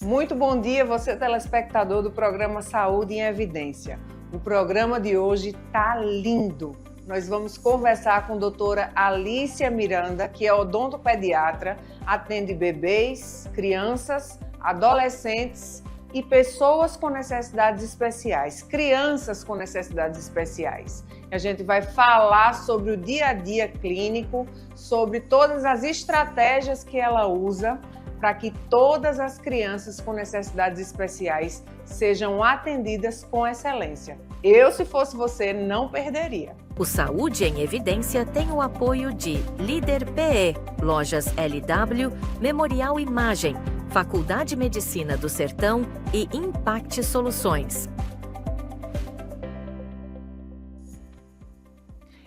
Muito bom dia, você telespectador do programa Saúde em Evidência. O programa de hoje tá lindo. Nós vamos conversar com a doutora Alícia Miranda, que é odontopediatra, atende bebês, crianças, adolescentes e pessoas com necessidades especiais, crianças com necessidades especiais. A gente vai falar sobre o dia a dia clínico, sobre todas as estratégias que ela usa para que todas as crianças com necessidades especiais sejam atendidas com excelência. Eu, se fosse você, não perderia. O Saúde em Evidência tem o apoio de Líder PE, Lojas LW, Memorial Imagem, Faculdade Medicina do Sertão e Impact Soluções.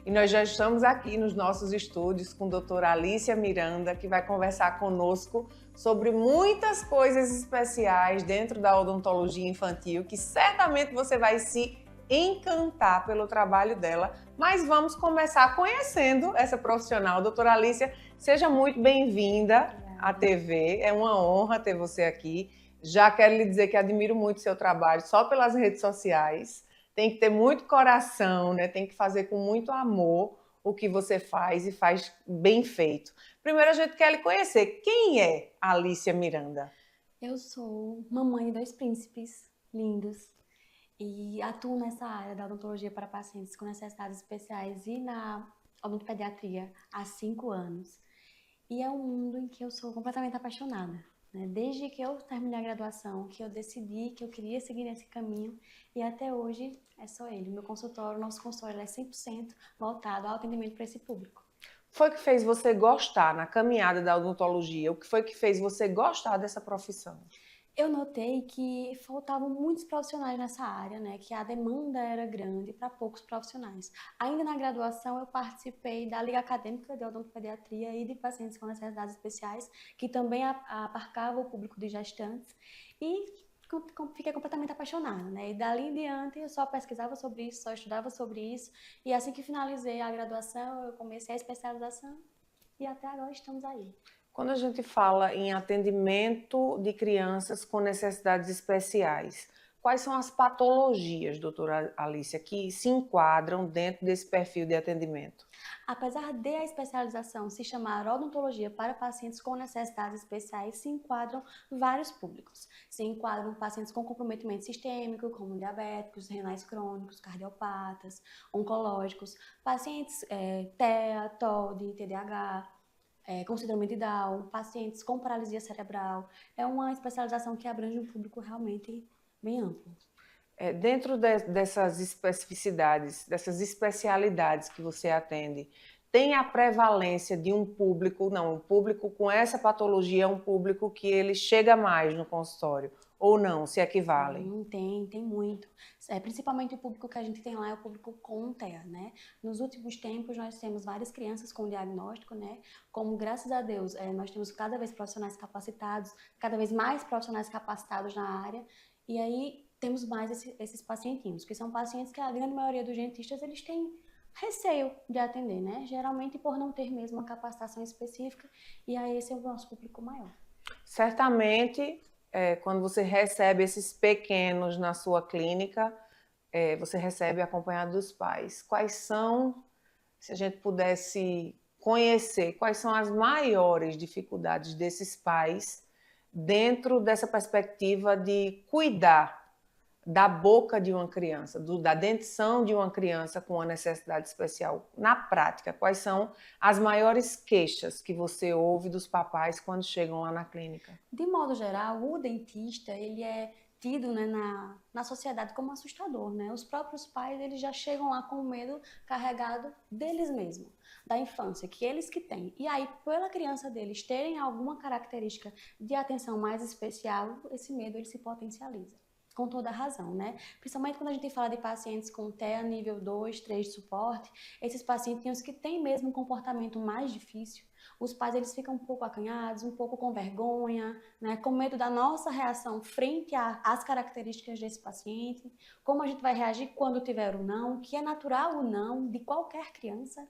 E nós já estamos aqui nos nossos estúdios com a doutora Alícia Miranda, que vai conversar conosco sobre muitas coisas especiais dentro da odontologia infantil, que certamente você vai se encantar pelo trabalho dela. Mas vamos começar conhecendo essa profissional. Doutora Alícia, seja muito bem-vinda à TV. É uma honra ter você aqui. Já quero lhe dizer que admiro muito o seu trabalho, só pelas redes sociais. Tem que ter muito coração, né? Tem que fazer com muito amor o que você faz e faz bem feito. Primeiro a gente quer lhe conhecer. Quem é Alícia Miranda? Eu sou mamãe de 2 príncipes lindos e atuo nessa área da odontologia para pacientes com necessidades especiais e na odontopediatria há 5 anos. E é um mundo em que eu sou completamente apaixonada, né? Desde que eu terminei a graduação, que eu decidi que eu queria seguir nesse caminho e até hoje é só ele. O meu consultório, o nosso consultório é 100% voltado ao atendimento para esse público. Foi que fez você gostar na caminhada da odontologia? O que foi que fez você gostar dessa profissão? Eu notei que faltavam muitos profissionais nessa área, né? Que a demanda era grande para poucos profissionais. Ainda na graduação, eu participei da Liga Acadêmica de Odontopediatria e de Pacientes com Necessidades Especiais, que também abarcava o público de gestantes, e fiquei completamente apaixonada, né? E dali em diante, eu só pesquisava sobre isso, só estudava sobre isso, e assim que finalizei a graduação, eu comecei a especialização, e até agora estamos aí. Quando a gente fala em atendimento de crianças com necessidades especiais, quais são as patologias, doutora Alícia, que se enquadram dentro desse perfil de atendimento? Apesar de a especialização se chamar odontologia para pacientes com necessidades especiais, se enquadram vários públicos. Se enquadram pacientes com comprometimento sistêmico, como diabéticos, renais crônicos, cardiopatas, oncológicos, pacientes TEA, TOD, TDAH, com síndrome de Down, pacientes com paralisia cerebral. É uma especialização que abrange um público realmente bem amplo. Dentro dessas especificidades, dessas especialidades que você atende, tem a prevalência de um público, não, um público com essa patologia é um público que ele chega mais no consultório, ou não, se equivalem? Tem muito. Principalmente o público que a gente tem lá é o público com TEA, né? Nos últimos tempos nós temos várias crianças com diagnóstico, né? Como graças a Deus nós temos cada vez profissionais capacitados, cada vez mais profissionais capacitados na área, e aí temos mais esses pacientinhos, que são pacientes que a grande maioria dos dentistas eles têm receio de atender, né? Geralmente por não ter mesmo uma capacitação específica, e aí esse é o nosso público maior. Certamente, quando você recebe esses pequenos na sua clínica, você recebe acompanhado dos pais. Quais são, se a gente pudesse conhecer, quais são as maiores dificuldades desses pais dentro dessa perspectiva de cuidar da boca de uma criança, da dentição de uma criança com uma necessidade especial? Na prática, quais são as maiores queixas que você ouve dos papais quando chegam lá na clínica? De modo geral, o dentista, ele é tido, né, na sociedade como assustador, né? Os próprios pais, eles já chegam lá com medo carregado deles mesmos, da infância, que eles que têm. E aí, pela criança deles terem alguma característica de atenção mais especial, esse medo ele se potencializa. Com toda a razão, né? Principalmente quando a gente fala de pacientes com TEA nível 2, 3 de suporte, esses pacientinhos que têm mesmo um comportamento mais difícil, os pais eles ficam um pouco acanhados, um pouco com vergonha, né? Com medo da nossa reação frente às características desse paciente, como a gente vai reagir quando tiver o não, que é natural o não de qualquer criança,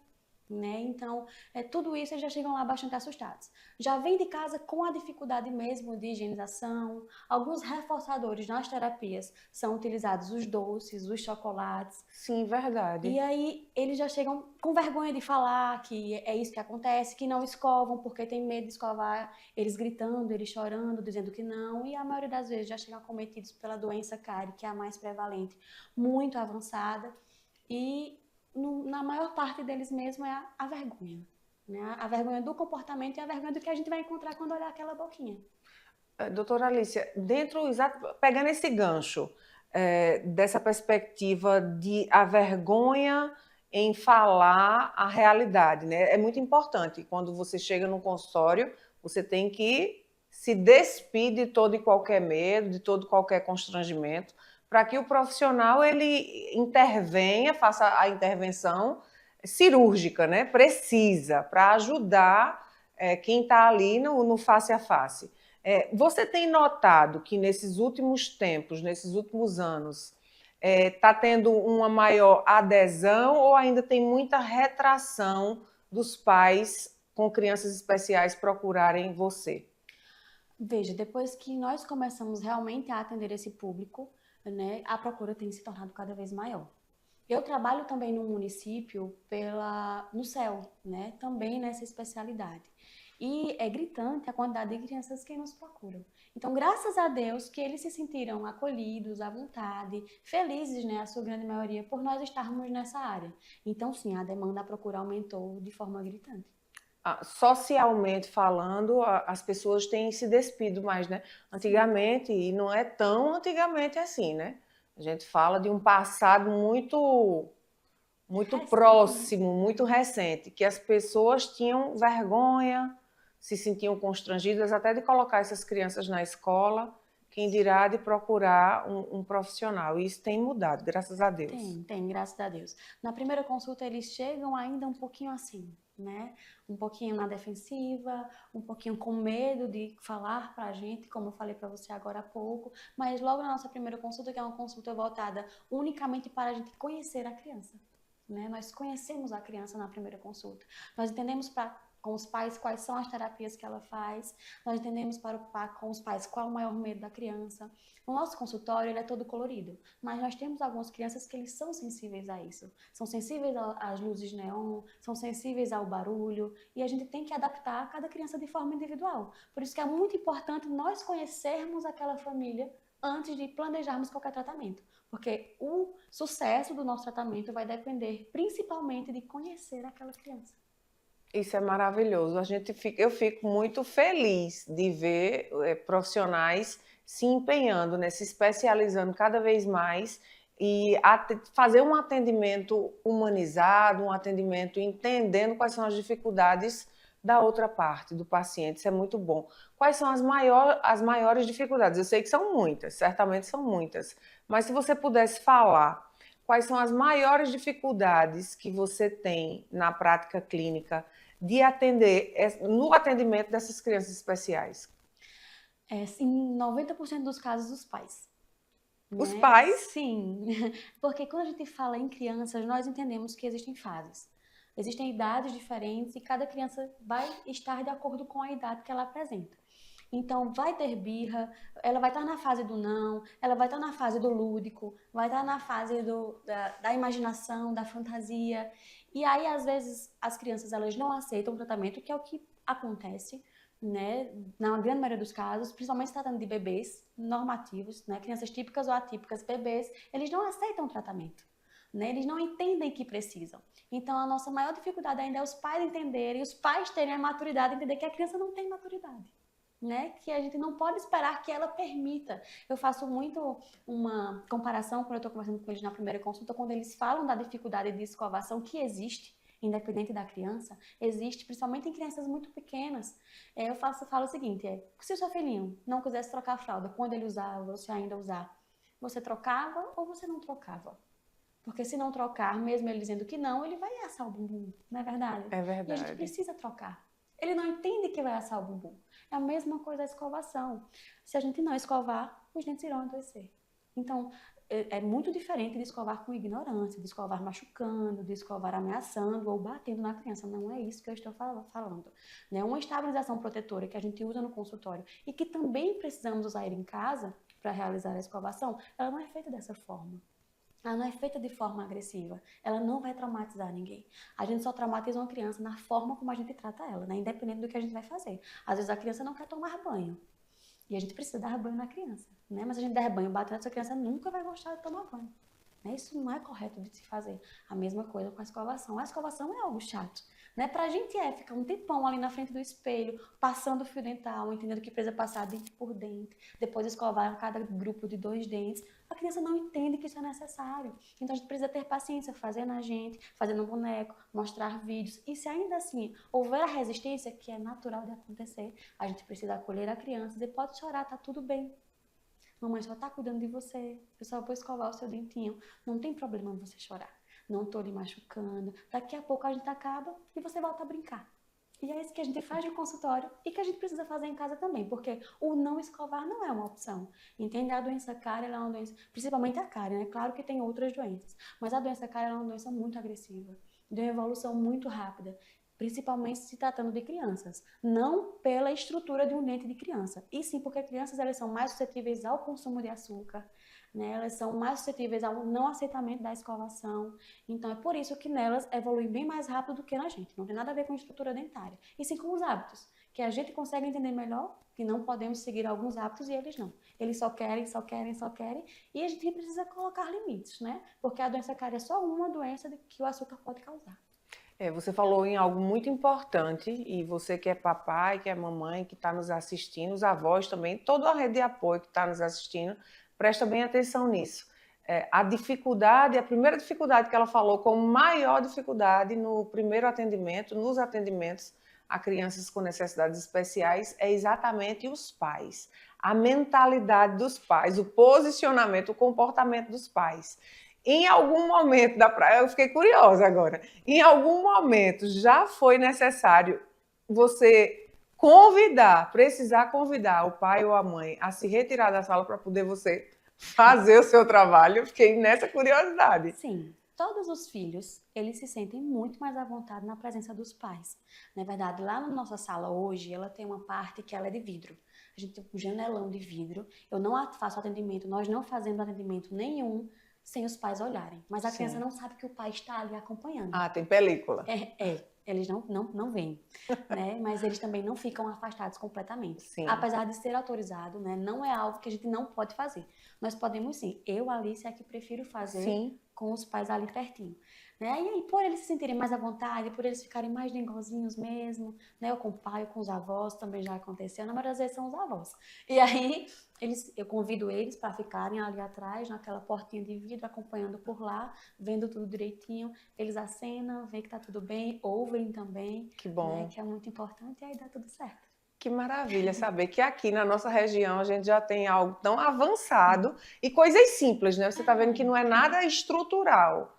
né? Então, tudo isso eles já chegam lá bastante assustados. Já vem de casa com a dificuldade mesmo de higienização. Alguns reforçadores nas terapias são utilizados os doces, os chocolates. Sim, verdade. E aí eles já chegam com vergonha de falar que é isso que acontece, que não escovam porque tem medo de escovar, eles gritando, eles chorando, dizendo que não. E a maioria das vezes já chegam acometidos pela doença cárie, que é a mais prevalente, muito avançada. E na maior parte deles mesmo é a vergonha, né? A vergonha do comportamento e a vergonha do que a gente vai encontrar quando olhar aquela boquinha. Doutora Alicia, pegando esse gancho, dessa perspectiva de a vergonha em falar a realidade, né? É muito importante. Quando você chega num consultório, você tem que se despir de todo e qualquer medo, de todo e qualquer constrangimento, para que o profissional ele intervenha, faça a intervenção cirúrgica, né? Precisa, para ajudar quem está ali no face a face. Você tem notado que nesses últimos tempos, nesses últimos anos, está tendo uma maior adesão ou ainda tem muita retração dos pais com crianças especiais procurarem você? Veja, depois que nós começamos realmente a atender esse público, né, a procura tem se tornado cada vez maior. Eu trabalho também no município no CEL, né, também nessa especialidade. E é gritante a quantidade de crianças que nos procuram. Então, graças a Deus que eles se sentiram acolhidos, à vontade, felizes, né, a sua grande maioria, por nós estarmos nessa área. Então, sim, a demanda, a procura aumentou de forma gritante. Socialmente falando, as pessoas têm se despido mais, né? Antigamente, e não é tão antigamente assim, né? A gente fala de um passado muito próximo, muito recente, que as pessoas tinham vergonha, se sentiam constrangidas até de colocar essas crianças na escola, quem dirá de procurar um profissional. E isso tem mudado, graças a Deus. Tem, graças a Deus. Na primeira consulta, eles chegam ainda um pouquinho assim, né? Um pouquinho na defensiva, um pouquinho com medo de falar pra gente, como eu falei pra você agora há pouco, mas logo na nossa primeira consulta, que é uma consulta voltada unicamente para a gente conhecer a criança, né? Nós conhecemos a criança na primeira consulta. Nós entendemos com os pais quais são as terapias que ela faz, nós entendemos com os pais qual é o maior medo da criança. O nosso consultório ele é todo colorido, mas nós temos algumas crianças que eles são sensíveis a isso. São sensíveis às luzes neon, são sensíveis ao barulho, e a gente tem que adaptar a cada criança de forma individual. Por isso que é muito importante nós conhecermos aquela família antes de planejarmos qualquer tratamento. Porque o sucesso do nosso tratamento vai depender principalmente de conhecer aquela criança. Isso é maravilhoso. Eu fico muito feliz de ver profissionais se empenhando, né, se especializando cada vez mais e fazer um atendimento humanizado, um atendimento entendendo quais são as dificuldades da outra parte, do paciente. Isso é muito bom. Quais são as maiores dificuldades? Eu sei que são muitas, certamente são muitas, mas se você pudesse falar, quais são as maiores dificuldades que você tem na prática clínica no atendimento dessas crianças especiais? Em 90% dos casos, os pais. Os pais? Sim, porque quando a gente fala em crianças, nós entendemos que existem fases. Existem idades diferentes e cada criança vai estar de acordo com a idade que ela apresenta. Então, vai ter birra, ela vai estar na fase do não, ela vai estar na fase do lúdico, vai estar na fase da imaginação, da fantasia. E aí, às vezes, as crianças elas não aceitam o tratamento, que é o que acontece, né? Na grande maioria dos casos, principalmente se tratando de bebês normativos, né? Crianças típicas ou atípicas, bebês, eles não aceitam o tratamento. Né? Eles não entendem que precisam. Então, a nossa maior dificuldade ainda é os pais entenderem, os pais terem a maturidade, entender que a criança não tem maturidade. Né? Que a gente não pode esperar que ela permita. Eu faço muito uma comparação quando eu estou conversando com eles na primeira consulta, quando eles falam da dificuldade de escovação que existe, independente da criança, existe, principalmente em crianças muito pequenas. Eu falo o seguinte, se o seu filhinho não quisesse trocar a fralda quando ele usava, ou se ainda usar, você trocava ou você não trocava? Porque se não trocar, mesmo ele dizendo que não, ele vai assar o bumbum, não é verdade? É verdade. E a gente precisa trocar. Ele não entende que vai assar o bumbum. É a mesma coisa a escovação. Se a gente não escovar, os dentes irão adoecer. Então, é muito diferente de escovar com ignorância, de escovar machucando, de escovar ameaçando ou batendo na criança. Não é isso que eu estou falando. Né? Uma estabilização protetora que a gente usa no consultório e que também precisamos usar em casa para realizar a escovação, ela não é feita dessa forma. Ela não é feita de forma agressiva. Ela não vai traumatizar ninguém. A gente só traumatiza uma criança na forma como a gente trata ela, né? Independente do que a gente vai fazer. Às vezes a criança não quer tomar banho. E a gente precisa dar banho na criança, né? Mas se a gente der banho batendo, essa criança nunca vai gostar de tomar banho. Né? Isso não é correto de se fazer. A mesma coisa com a escovação. A escovação é algo chato. Né? Pra gente ficar um tempão ali na frente do espelho, passando o fio dental, entendendo que precisa passar dente por dente, depois escovar cada grupo de 2 dentes. A criança não entende que isso é necessário. Então a gente precisa ter paciência, fazer na gente, fazer no boneco, mostrar vídeos. E se ainda assim houver a resistência, que é natural de acontecer, a gente precisa acolher a criança e dizer, pode chorar, tá tudo bem. Mamãe só tá cuidando de você, eu só vou escovar o seu dentinho. Não tem problema você chorar. Não tô lhe machucando. Daqui a pouco a gente acaba e você volta a brincar. E é isso que a gente faz no consultório e que a gente precisa fazer em casa também, porque o não escovar não é uma opção. Entende? A doença cárie é uma doença, principalmente a cárie, né? Claro que tem outras doenças, mas a doença cárie é uma doença muito agressiva, de uma evolução muito rápida, principalmente se tratando de crianças. Não pela estrutura de um dente de criança, e sim porque crianças elas são mais suscetíveis ao consumo de açúcar, né? Elas são mais suscetíveis ao não aceitamento da escovação. Então é por isso que nelas evolui bem mais rápido do que na gente. Não tem nada a ver com a estrutura dentária. E sim com os hábitos, que a gente consegue entender melhor que não podemos seguir alguns hábitos e eles não. Eles só querem, só querem, só querem. E a gente precisa colocar limites, né? Porque a doença cárie é só uma doença que o açúcar pode causar. Você falou em algo muito importante, e você que é papai, que é mamãe, que está nos assistindo, os avós também, toda a rede de apoio que está nos assistindo, presta bem atenção nisso. A dificuldade, a primeira dificuldade que ela falou como maior dificuldade no primeiro atendimento, nos atendimentos a crianças com necessidades especiais, é exatamente os pais. A mentalidade dos pais, o posicionamento, o comportamento dos pais. Em algum momento eu fiquei curiosa agora, em algum momento já foi necessário você precisar convidar o pai ou a mãe a se retirar da sala para poder você fazer o seu trabalho? Eu fiquei nessa curiosidade. Sim, todos os filhos, eles se sentem muito mais à vontade na presença dos pais. Na verdade, lá na nossa sala hoje, ela tem uma parte que ela é de vidro. A gente tem um janelão de vidro. Eu não faço atendimento, nós não fazemos atendimento nenhum sem os pais olharem. Mas a criança não sabe que o pai está ali acompanhando. Ah, tem película. Eles não veem, né? Mas eles também não ficam afastados completamente. Sim. Apesar de ser autorizado, né? Não é algo que a gente não pode fazer. Nós podemos sim. Eu, Alice, é que prefiro fazer com os pais ali pertinho. Né? E aí, por eles se sentirem mais à vontade, por eles ficarem mais dengozinhos mesmo, né? Eu com o pai, ou com os avós, também já aconteceu. Na maioria das vezes são os avós. E aí, eu convido eles para ficarem ali atrás, naquela portinha de vidro, acompanhando por lá, vendo tudo direitinho. Eles acenam, veem que tá tudo bem, ouvem também. Que bom. Né? Que é muito importante e aí dá tudo certo. Que maravilha saber que aqui na nossa região a gente já tem algo tão avançado e coisas simples, né? Você está vendo que não é nada estrutural,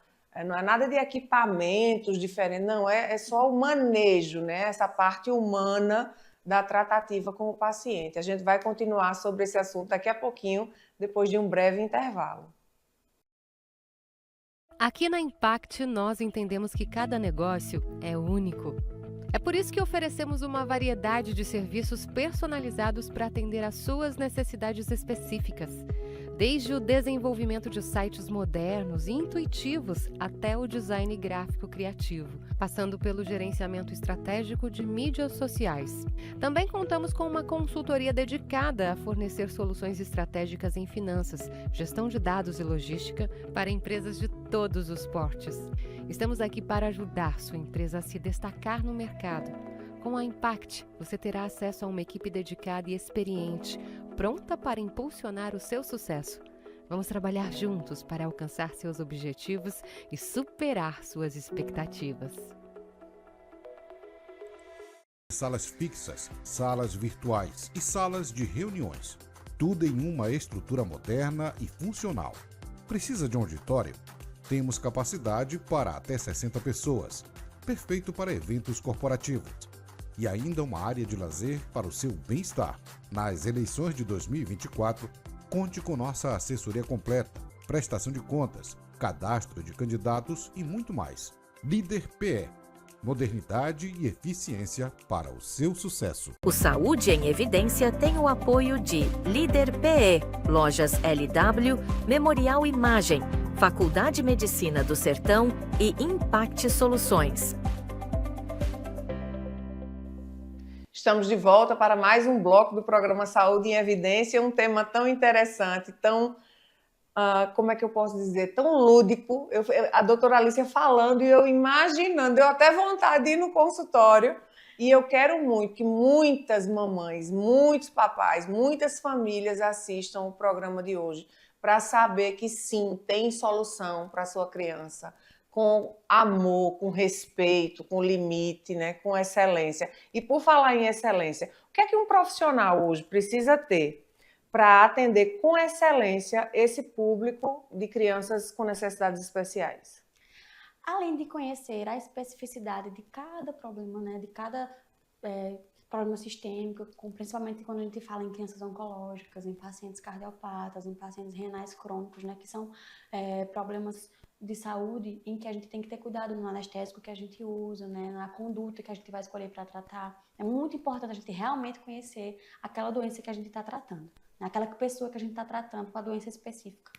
não é nada de equipamentos diferentes, não, é só o manejo, né? Essa parte humana da tratativa com o paciente. A gente vai continuar sobre esse assunto daqui a pouquinho, depois de um breve intervalo. Aqui na Impact, nós entendemos que cada negócio é único. É por isso que oferecemos uma variedade de serviços personalizados para atender às suas necessidades específicas. Desde o desenvolvimento de sites modernos e intuitivos até o design gráfico criativo, passando pelo gerenciamento estratégico de mídias sociais. Também contamos com uma consultoria dedicada a fornecer soluções estratégicas em finanças, gestão de dados e logística para empresas de todos os portes. Estamos aqui para ajudar sua empresa a se destacar no mercado. Com a Impact, você terá acesso a uma equipe dedicada e experiente, pronta para impulsionar o seu sucesso. Vamos trabalhar juntos para alcançar seus objetivos e superar suas expectativas. Salas fixas, salas virtuais e salas de reuniões. Tudo em uma estrutura moderna e funcional. Precisa de um auditório? Temos capacidade para até 60 pessoas. Perfeito para eventos corporativos. E ainda uma área de lazer para o seu bem-estar. Nas eleições de 2024, conte com nossa assessoria completa. prestação de contas, cadastro de candidatos e muito mais. Líder PE. Modernidade e eficiência para o seu sucesso. O Saúde em Evidência tem o apoio de Líder PE, Lojas LW, Memorial Imagem, Faculdade de Medicina do Sertão e Impact Soluções. Estamos de volta para mais um bloco do programa Saúde em Evidência, um tema tão interessante, tão, como é que eu posso dizer, tão lúdico. A doutora Alícia falando e eu imaginando, deu até vontade de ir no consultório. E eu quero muito que muitas mamães, muitos papais, muitas famílias assistam o programa de hoje para saber que sim, tem solução para a sua criança. Com amor, com respeito, com limite, né? Com excelência. E por falar em excelência, o que é que um profissional hoje precisa ter para atender com excelência esse público de crianças com necessidades especiais? Além de conhecer a especificidade de cada problema, né? De cada problema sistêmico, principalmente quando a gente fala em crianças oncológicas, em pacientes cardiopatas, em pacientes renais crônicos, né? Que são problemas de saúde em que a gente tem que ter cuidado no anestésico que a gente usa, né, na conduta que a gente vai escolher para tratar. É muito importante a gente realmente conhecer aquela doença que a gente está tratando, né, aquela pessoa que a gente está tratando com a doença específica.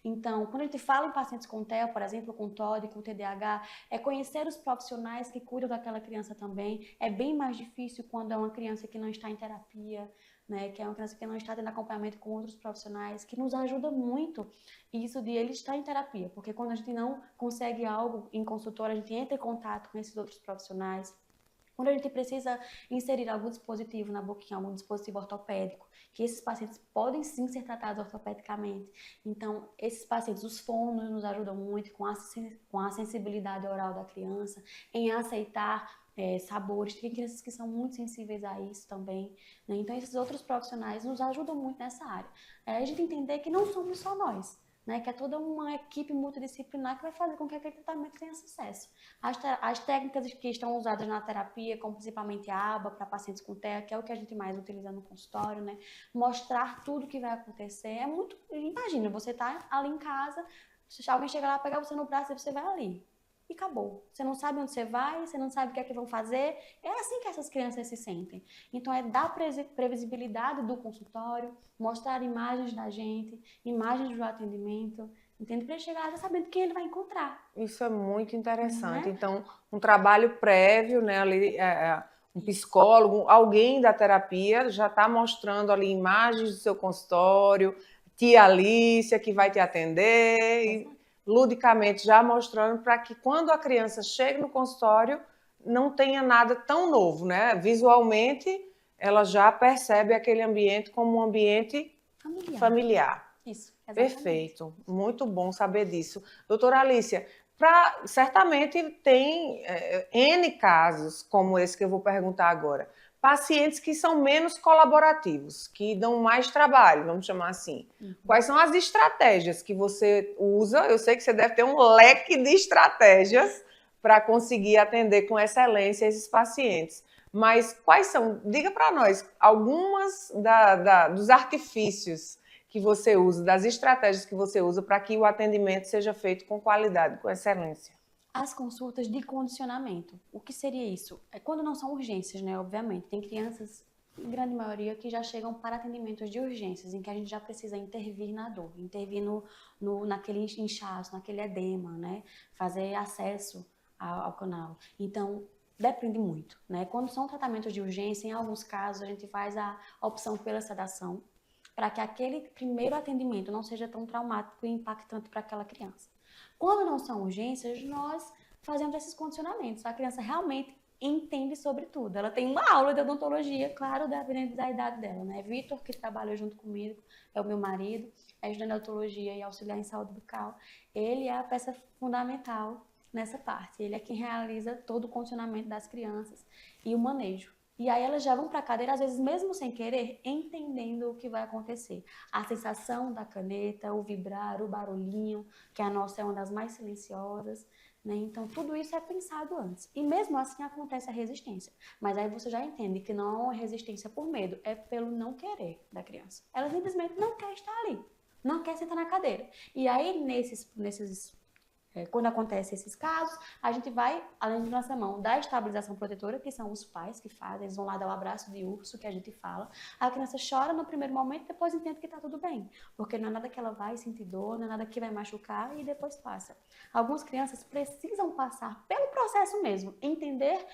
Então, quando a gente fala em pacientes com TEA, por exemplo, com TOD, com TDAH, é conhecer os profissionais que cuidam daquela criança também. É bem mais difícil quando é uma criança que não está em terapia, né, que é uma criança que não está tendo acompanhamento com outros profissionais, que nos ajuda muito isso de ele estar em terapia, porque quando a gente não consegue algo em consultório, a gente entra em contato com esses outros profissionais. Quando a gente precisa inserir algum dispositivo na boquinha, algum dispositivo ortopédico, que esses pacientes podem sim ser tratados ortopedicamente. Então, esses pacientes, os fonos nos ajudam muito com a sensibilidade oral da criança, em aceitar sabores. Tem crianças que são muito sensíveis a isso também, né? Então, esses outros profissionais nos ajudam muito nessa área. A gente entender que não somos só nós, né, que é toda uma equipe multidisciplinar que vai fazer com que aquele tratamento tenha sucesso. As técnicas que estão usadas na terapia, como principalmente a ABA para pacientes com TEA, que é o que a gente mais utiliza no consultório, né, mostrar tudo o que vai acontecer. É muito... Imagina, você está ali em casa, se alguém chegar lá, pegar você no braço e você vai ali. E acabou. Você não sabe onde você vai, você não sabe o que é que vão fazer. É assim que essas crianças se sentem. Então, é dar previsibilidade do consultório, mostrar imagens da gente, imagens do atendimento, entende? Para ele chegar lá sabendo quem ele vai encontrar. Isso é muito interessante. Né? Então, um trabalho prévio, né, ali, um psicólogo, alguém da terapia já está mostrando ali imagens do seu consultório, tia Alícia que vai te atender e ludicamente já mostrando para que quando a criança chega no consultório não tenha nada tão novo, né? Visualmente, ela já percebe aquele ambiente como um ambiente familiar. Isso, exatamente. Perfeito, muito bom saber disso. Doutora Alícia, certamente tem N casos como esse que eu vou perguntar agora. Pacientes que são menos colaborativos, que dão mais trabalho, vamos chamar assim. Quais são as estratégias que você usa? Eu sei que você deve ter um leque de estratégias para conseguir atender com excelência esses pacientes. Mas quais são? Diga para nós algumas dos artifícios que você usa, das estratégias que você usa para que o atendimento seja feito com qualidade, com excelência. As consultas de condicionamento. O que seria isso? É quando não são urgências, né? Obviamente. Tem crianças, em grande maioria, que já chegam para atendimentos de urgências, em que a gente já precisa intervir na dor, intervir naquele inchaço, naquele edema, né? Fazer acesso ao canal. Então, depende muito, né? Quando são tratamentos de urgência, em alguns casos, a gente faz a opção pela sedação, para que aquele primeiro atendimento não seja tão traumático e impactante para aquela criança. Quando não são urgências, nós fazemos esses condicionamentos. A criança realmente entende sobre tudo. Ela tem uma aula de odontologia, claro, dependendo da idade dela, né? Vitor, que trabalha junto comigo, é o meu marido, é estudante de odontologia e auxiliar em saúde bucal. Ele é a peça fundamental nessa parte. Ele é quem realiza todo o condicionamento das crianças e o manejo. E aí elas já vão para a cadeira, às vezes mesmo sem querer, entendendo o que vai acontecer. A sensação da caneta, o vibrar, o barulhinho, que a nossa é uma das mais silenciosas, né? Então tudo isso é pensado antes. E mesmo assim acontece a resistência. Mas aí você já entende que não é uma resistência por medo, é pelo não querer da criança. Ela simplesmente não quer estar ali. não quer sentar na cadeira. E aí, quando acontecem esses casos, a gente vai, além de nossa mão, da estabilização protetora, que são os pais que fazem, eles vão lá dar o abraço de urso, que a gente fala. A criança chora no primeiro momento, depois entende que está tudo bem, porque não é nada que ela vai sentir dor, não é nada que vai machucar e depois passa. Algumas crianças precisam passar pelo processo mesmo, entender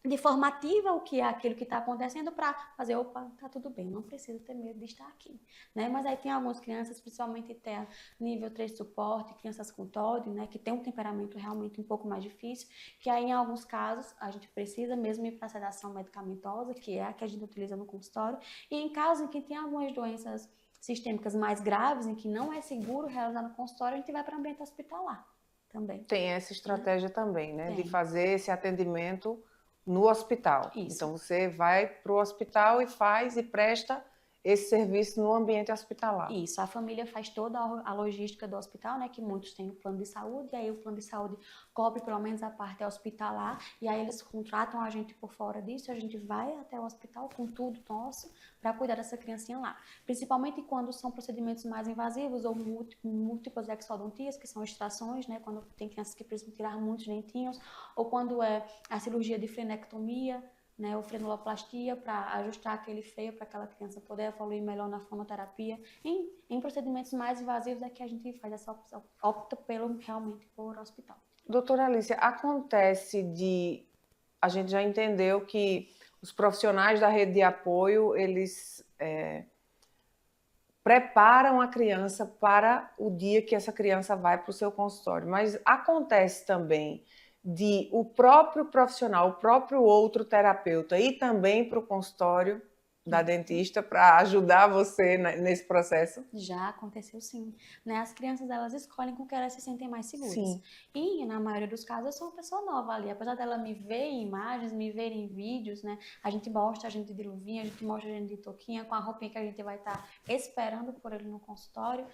de forma ativa o que é aquilo que está acontecendo para fazer, opa, tá tudo bem, não preciso ter medo de estar aqui, né? Mas aí tem algumas crianças, principalmente até nível 3 de suporte, crianças com TOD, né, que tem um temperamento realmente um pouco mais difícil, que aí em alguns casos a gente precisa mesmo ir para a sedação medicamentosa, que é a que a gente utiliza no consultório, e em casos em que tem algumas doenças sistêmicas mais graves, em que não é seguro realizar no consultório, a gente vai para o ambiente hospitalar também. Tem essa estratégia também, né, Tem. de fazer esse atendimento no hospital. Isso. Então você vai para o hospital e faz e presta esse serviço no ambiente hospitalar. Isso, a família faz toda a logística do hospital, né, que muitos têm o plano de saúde, e aí o plano de saúde cobre pelo menos a parte hospitalar, e aí eles contratam a gente por fora disso, a gente vai até o hospital com tudo nosso para cuidar dessa criancinha lá. Principalmente quando são procedimentos mais invasivos ou múltiplas exodontias, que são extrações, né, quando tem crianças que precisam tirar muitos dentinhos, ou quando é a cirurgia de frenectomia, né, ou frenuloplastia, para ajustar aquele freio para aquela criança poder evoluir melhor na fonoterapia. Em procedimentos mais invasivos é que a gente faz essa opção, opta realmente por hospital. Doutora Alícia, acontece a gente já entendeu que os profissionais da rede de apoio, eles preparam a criança para o dia que essa criança vai para o seu consultório, mas acontece também de o próprio profissional, o próprio outro terapeuta ir também para o consultório da dentista para ajudar você nesse processo? Já aconteceu sim, né? As crianças, elas escolhem com que elas se sentem mais seguras. Sim. E na maioria dos casos eu sou uma pessoa nova ali, apesar dela me ver em imagens, me ver em vídeos, né? A gente mostra a gente de luvinha, a gente mostra a gente de touquinha, com a roupinha que a gente vai estar esperando por ele no consultório.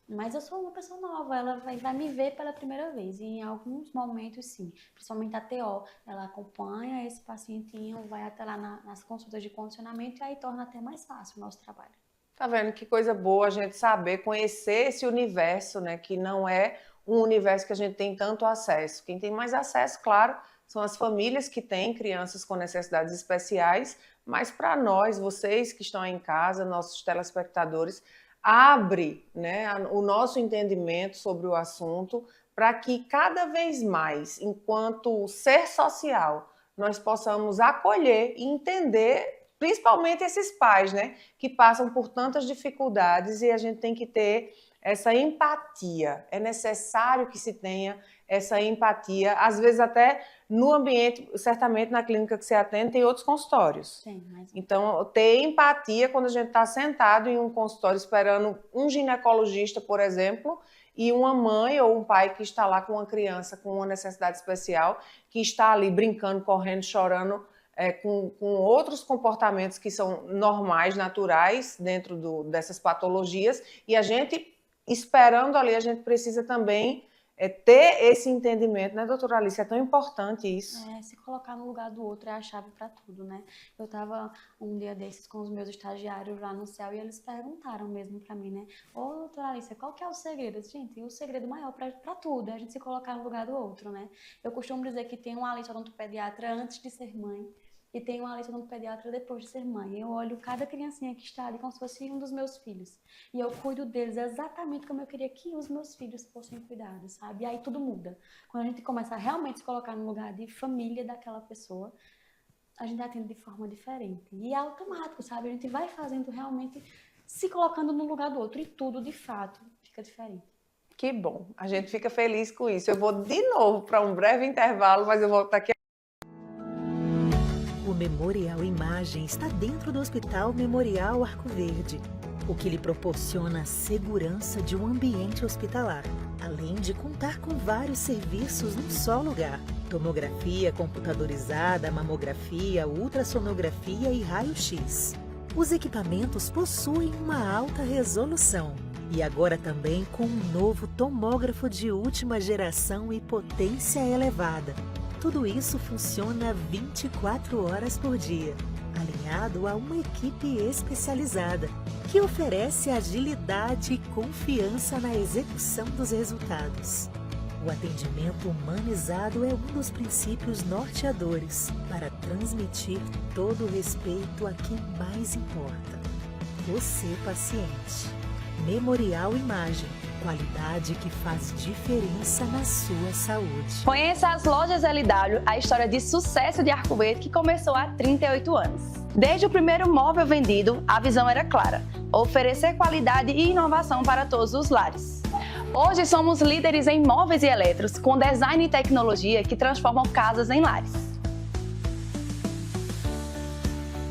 Mas eu sou uma pessoa nova, ela vai me ver pela primeira vez. E em alguns momentos, sim, principalmente a TO, ela acompanha esse pacientinho, vai até lá nas consultas de condicionamento e aí torna até mais fácil o nosso trabalho. Tá vendo que coisa boa a gente saber, conhecer esse universo, né? Que não é um universo que a gente tem tanto acesso. Quem tem mais acesso, claro, são as famílias que têm crianças com necessidades especiais, mas para nós, vocês que estão aí em casa, nossos telespectadores, abre, né, o nosso entendimento sobre o assunto para que cada vez mais, enquanto ser social, nós possamos acolher e entender, principalmente esses pais, né, que passam por tantas dificuldades e a gente tem que ter essa empatia. É necessário que se tenha essa empatia, às vezes até no ambiente, certamente na clínica que você atende, tem outros consultórios. Sim, mas... Então, ter empatia quando a gente está sentado em um consultório esperando um ginecologista, por exemplo, e uma mãe ou um pai que está lá com uma criança com uma necessidade especial, que está ali brincando, correndo, chorando, com outros comportamentos que são normais, naturais, dentro dessas patologias, e a gente, esperando ali, a gente precisa também ter esse entendimento, né, doutora Alice? É tão importante isso. Se colocar no lugar do outro é a chave para tudo, né? Eu estava um dia desses com os meus estagiários lá no céu e eles perguntaram mesmo para mim, né? Ô, doutora Alice, qual que é o segredo? Eu disse, gente, o segredo maior para tudo é a gente se colocar no lugar do outro, né? Eu costumo dizer que tem uma Alice odontopediatra antes de ser mãe e tem uma Alice odontopediatra depois de ser mãe. Eu olho cada criancinha que está ali como se fosse um dos meus filhos. E eu cuido deles exatamente como eu queria que os meus filhos fossem cuidados, sabe? E aí tudo muda. Quando a gente começa a realmente se colocar no lugar de família daquela pessoa, a gente atende de forma diferente. E é automático, sabe? A gente vai fazendo realmente, se colocando no lugar do outro. E tudo, de fato, fica diferente. Que bom. A gente fica feliz com isso. Eu vou de novo para um breve intervalo, mas eu volto aqui. O Memorial Imagem está dentro do Hospital Memorial Arco Verde, o que lhe proporciona a segurança de um ambiente hospitalar, além de contar com vários serviços num só lugar: tomografia computadorizada, mamografia, ultrassonografia e raio-x. Os equipamentos possuem uma alta resolução e agora também com um novo tomógrafo de última geração e potência elevada. Tudo isso funciona 24 horas por dia, alinhado a uma equipe especializada, que oferece agilidade e confiança na execução dos resultados. O atendimento humanizado é um dos princípios norteadores para transmitir todo o respeito a quem mais importa. Você, paciente. Memorial Imagem. Qualidade que faz diferença na sua saúde. Conheça as lojas LW, a história de sucesso de Arco Verde que começou há 38 anos. Desde o primeiro móvel vendido, a visão era clara: oferecer qualidade e inovação para todos os lares. Hoje somos líderes em móveis e eletros, com design e tecnologia que transformam casas em lares.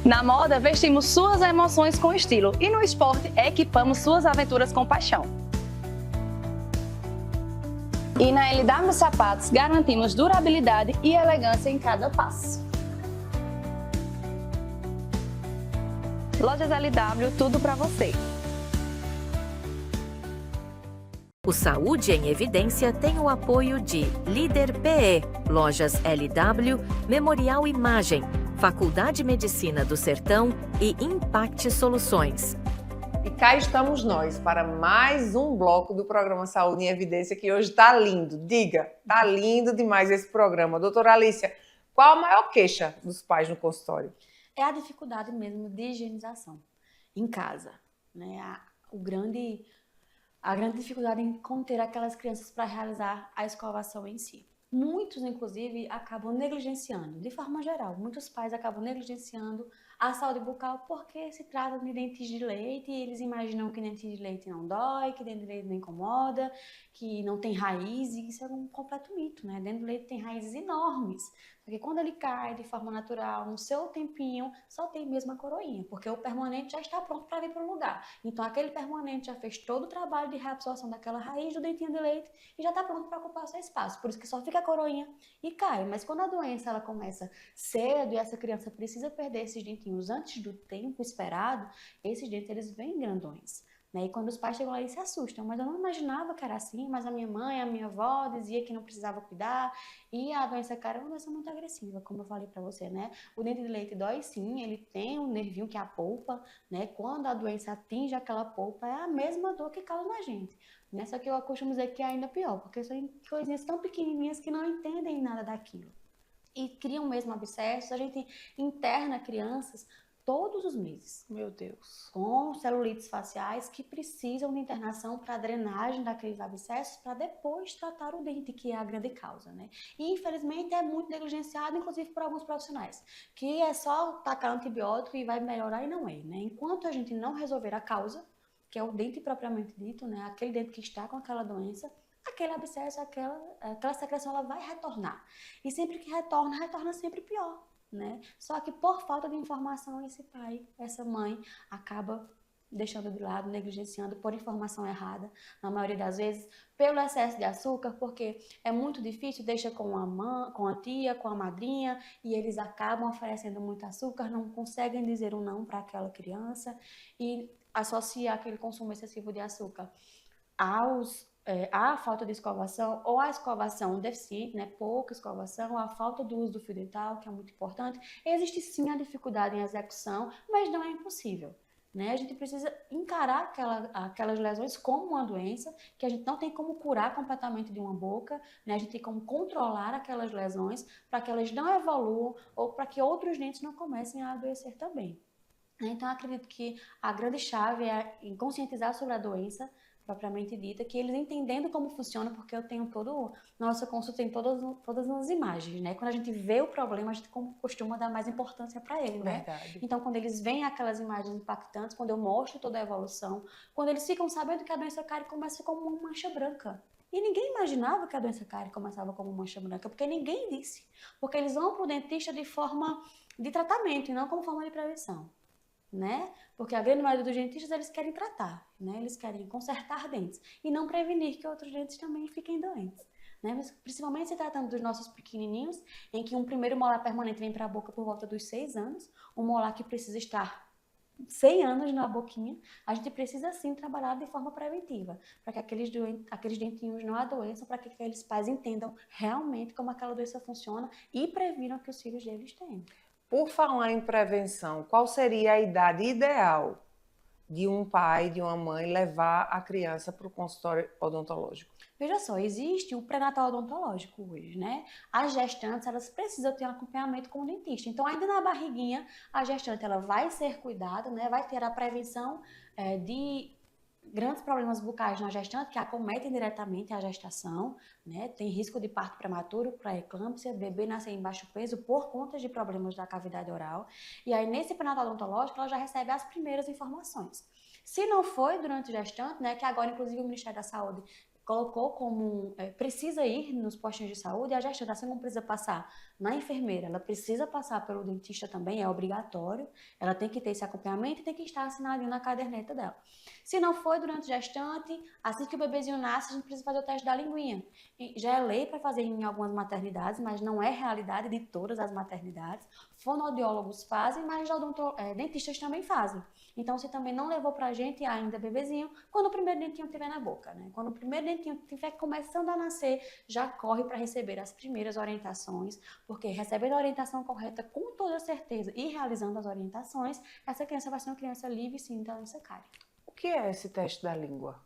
Na moda, vestimos suas emoções com estilo e no esporte, equipamos suas aventuras com paixão. E na LW Sapatos, garantimos durabilidade e elegância em cada passo. Lojas LW, tudo para você. O Saúde em Evidência tem o apoio de Líder PE, Lojas LW, Memorial Imagem, Faculdade de Medicina do Sertão e Impact Soluções. E cá estamos nós para mais um bloco do programa Saúde em Evidência, que hoje está lindo. Diga, está lindo demais esse programa. Doutora Alícia, qual a maior queixa dos pais no consultório? É a dificuldade mesmo de higienização em casa, né? A grande dificuldade em conter aquelas crianças para realizar a escovação em si. Muitos, inclusive, acabam negligenciando, de forma geral, muitos pais acabam negligenciando a saúde bucal porque se trata de dentes de leite e eles imaginam que dente de leite não dói, que dente de leite não incomoda, que não tem raiz, e isso é um completo mito, né? Dente de leite tem raízes enormes, porque quando ele cai de forma natural, no seu tempinho, só tem mesmo a coroinha, porque o permanente já está pronto para vir para o lugar. Então aquele permanente já fez todo o trabalho de reabsorção daquela raiz do dentinho de leite e já está pronto para ocupar o seu espaço, por isso que só fica a coroinha e cai. Mas quando a doença ela começa cedo e essa criança precisa perder esses dentinhos antes do tempo esperado, esses dentes eles vêm grandões, né? E quando os pais chegam lá eles se assustam, mas eu não imaginava que era assim, mas a minha mãe, a minha avó dizia que não precisava cuidar, e a doença cara é uma doença muito agressiva, como eu falei para você, né? O dente de leite dói sim, ele tem um nervinho que é a polpa, né? Quando a doença atinge aquela polpa é a mesma dor que causa na gente, né? Só que eu costumo dizer que é ainda pior, porque são coisinhas tão pequenininhas que não entendem nada daquilo. E criam mesmo abscessos, a gente interna crianças todos os meses. Meu Deus. Com celulites faciais que precisam de internação para drenagem daqueles abscessos para depois tratar o dente, que é a grande causa, né? E infelizmente é muito negligenciado, inclusive por alguns profissionais, que é só tacar antibiótico e vai melhorar, e não é, né? Enquanto a gente não resolver a causa, que é o dente propriamente dito, né? Aquele dente que está com aquela doença, aquele abscesso, aquela secreção, ela vai retornar. E sempre que retorna sempre pior, né? Só que por falta de informação, esse pai, essa mãe, acaba deixando de lado, negligenciando por informação errada, na maioria das vezes, pelo excesso de açúcar, porque é muito difícil, deixa com a mãe, com a tia, com a madrinha, e eles acabam oferecendo muito açúcar, não conseguem dizer um não para aquela criança, e associa aquele consumo excessivo de açúcar à falta de escovação, ou à escovação deficiente, né? Pouca escovação, a falta do uso do fio dental, que é muito importante. Existe sim a dificuldade em execução, mas não é impossível, né? A gente precisa encarar aquelas lesões como uma doença, que a gente não tem como curar completamente de uma boca, né? A gente tem como controlar aquelas lesões para que elas não evoluam ou para que outros dentes não comecem a adoecer também. Então, eu acredito que a grande chave é em conscientizar sobre a doença, propriamente dita, que eles entendendo como funciona, porque eu tenho nossa consulta tem todas as imagens, né? Quando a gente vê o problema, a gente costuma dar mais importância para ele, né? Verdade. Então, quando eles veem aquelas imagens impactantes, quando eu mostro toda a evolução, quando eles ficam sabendo que a doença cárie começa como uma mancha branca. E ninguém imaginava que a doença cárie começava como mancha branca, porque ninguém disse. Porque eles vão para o dentista de forma de tratamento e não como forma de prevenção, né? Porque a grande maioria dos dentistas, eles querem tratar, né? Eles querem consertar dentes e não prevenir que outros dentes também fiquem doentes, né? Mas, principalmente se tratando dos nossos pequenininhos, em que um primeiro molar permanente vem para a boca por volta dos 6 anos, um molar que precisa estar 100 anos na boquinha, a gente precisa sim trabalhar de forma preventiva, para que aqueles dentinhos não adoeçam, para que aqueles pais entendam realmente como aquela doença funciona e previnam que os filhos deles tenham. Por falar em prevenção, qual seria a idade ideal de um pai, de uma mãe, levar a criança para o consultório odontológico? Veja só, existe o pré-natal odontológico hoje, né? As gestantes, elas precisam ter um acompanhamento com o dentista. Então, ainda na barriguinha, a gestante, ela vai ser cuidada, né? Vai ter a prevenção de grandes problemas bucais na gestante que acometem diretamente a gestação, né? Tem risco de parto prematuro, pré-eclâmpsia, bebê nascer em baixo peso por conta de problemas da cavidade oral. E aí, nesse pré-natal odontológico, ela já recebe as primeiras informações. Se não foi durante a gestante, né? Que agora, inclusive, o Ministério da Saúde colocou como precisa ir nos postinhos de saúde, a gestante assim não precisa passar na enfermeira, ela precisa passar pelo dentista também, é obrigatório, ela tem que ter esse acompanhamento e tem que estar assinadinho na caderneta dela. Se não foi durante a gestante, assim que o bebezinho nasce, a gente precisa fazer o teste da linguinha. E já é lei para fazer em algumas maternidades, mas não é realidade de todas as maternidades. Fonoaudiólogos fazem, mas dentistas também fazem. Então, se também não levou pra gente ainda bebezinho, quando o primeiro dentinho estiver na boca, né? Quando o primeiro dentinho estiver começando a nascer, já corre para receber as primeiras orientações, porque recebendo a orientação correta com toda certeza e realizando as orientações, essa criança vai ser uma criança livre, sim, da doença cárie. O que é esse teste da língua?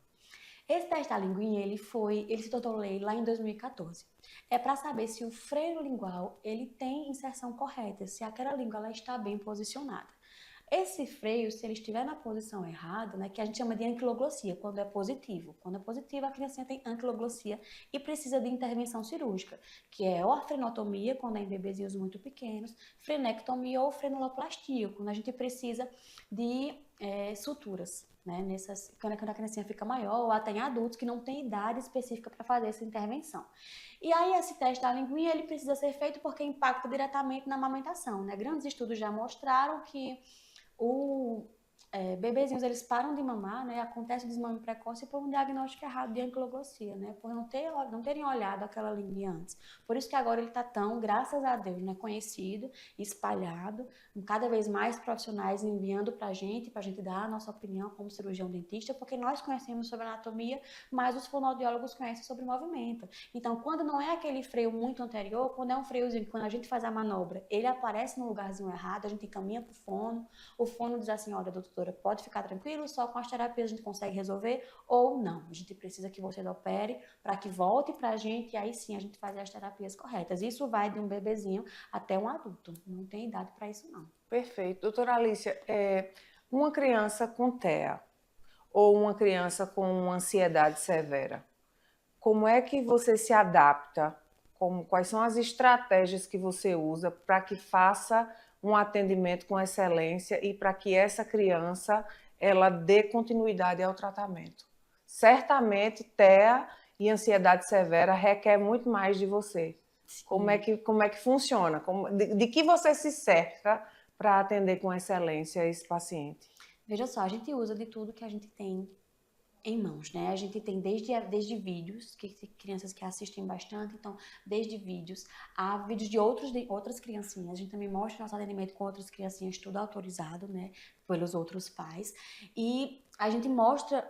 Esse teste da linguinha, ele se tornou lei lá em 2014. É para saber se o freio lingual, ele tem inserção correta, se aquela língua ela está bem posicionada. Esse freio, se ele estiver na posição errada, né, que a gente chama de anquiloglossia, quando é positivo. Quando é positivo, a criancinha tem anquiloglossia e precisa de intervenção cirúrgica, que é ou a frenotomia, quando é em bebezinhos muito pequenos, frenectomia ou frenuloplastia, quando a gente precisa de suturas, né, quando a criancinha fica maior, ou até em adultos que não têm idade específica para fazer essa intervenção. E aí esse teste da linguinha, ele precisa ser feito porque impacta diretamente na amamentação, né? Grandes estudos já mostraram que bebezinhos, eles param de mamar, né? Acontece o desmame precoce por um diagnóstico errado de anquiloglossia, né? Por não terem olhado aquela língua antes. Por isso que agora ele está tão, graças a Deus, né? Conhecido, espalhado, cada vez mais profissionais enviando para a gente dar a nossa opinião como cirurgião dentista, porque nós conhecemos sobre anatomia, mas os fonoaudiólogos conhecem sobre movimento. Então, quando não é aquele freio muito anterior, quando é um freiozinho que quando a gente faz a manobra, ele aparece no lugarzinho errado, a gente encaminha para o fono diz assim, olha, doutora, pode ficar tranquilo, só com as terapias a gente consegue resolver, ou não, a gente precisa que você opere para que volte para a gente e aí sim a gente faz as terapias corretas. Isso vai de um bebezinho até um adulto, não tem idade para isso não. Perfeito. Doutora Alícia, uma criança com TEA ou uma criança com ansiedade severa, como é que você se adapta? Quais são as estratégias que você usa para que faça um atendimento com excelência e para que essa criança ela dê continuidade ao tratamento? Certamente, TEA e ansiedade severa requer muito mais de você. Como é que funciona? De que você se cerca para atender com excelência esse paciente? Veja só, a gente usa de tudo que a gente tem em mãos, né? A gente tem desde vídeos, que crianças que assistem bastante, então, desde vídeos, a vídeos de outras criancinhas. A gente também mostra nosso atendimento com outras criancinhas, tudo autorizado, né? Pelos outros pais. E a gente mostra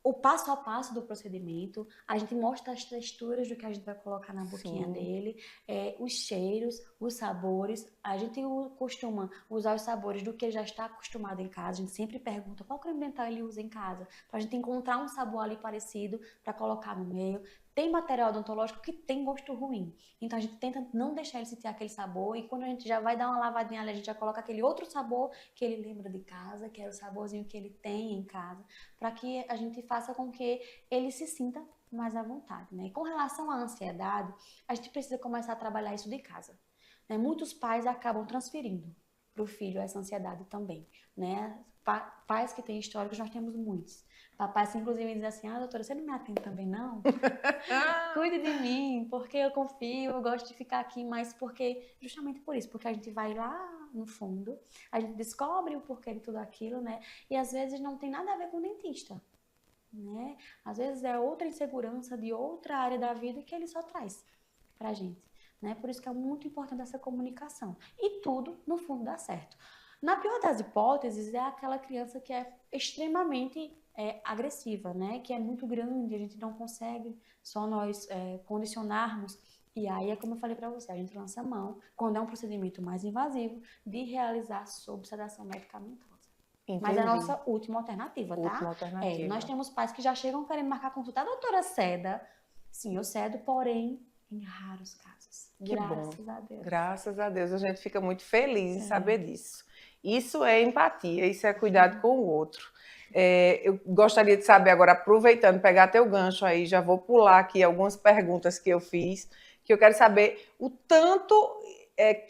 o passo a passo do procedimento, a gente mostra as texturas do que a gente vai colocar na boquinha dele, os cheiros, os sabores. A gente costuma usar os sabores do que ele já está acostumado em casa. A gente sempre pergunta qual creme dental ele usa em casa, para a gente encontrar um sabor ali parecido para colocar no meio. Tem material odontológico que tem gosto ruim, então a gente tenta não deixar ele sentir aquele sabor e quando a gente já vai dar uma lavadinha ali, a gente já coloca aquele outro sabor que ele lembra de casa, que é o saborzinho que ele tem em casa, para que a gente faça com que ele se sinta mais à vontade, né? E com relação à ansiedade, a gente precisa começar a trabalhar isso de casa, né? Muitos pais acabam transferindo para o filho essa ansiedade também, né? Pais que têm históricos, nós temos muitos. Papais, inclusive, dizem assim, doutora, você não me atende também, não? Cuide de mim, porque eu confio, eu gosto de ficar aqui, mas justamente por isso, porque a gente vai lá no fundo, a gente descobre o porquê de tudo aquilo, né? E às vezes não tem nada a ver com o dentista, né? Às vezes é outra insegurança de outra área da vida que ele só traz pra gente, né? Por isso que é muito importante essa comunicação. E tudo, no fundo, dá certo. Na pior das hipóteses, é aquela criança que é extremamente agressiva, né? Que é muito grande, a gente não consegue só nós condicionarmos. E aí é como eu falei para você, a gente lança a mão, quando é um procedimento mais invasivo, de realizar sob sedação medicamentosa. Mas é a Entendi. nossa última alternativa, tá? Última alternativa. Nós temos pais que já chegam querendo marcar consulta. A doutora ceda? Sim, eu cedo, porém, em raros casos. Que bom. Graças a Deus. Graças a Deus, a gente fica muito feliz em saber disso. Isso é empatia, isso é cuidado com o outro. Eu gostaria de saber agora, aproveitando, pegar teu gancho aí, já vou pular aqui algumas perguntas que eu fiz, que eu quero saber o tanto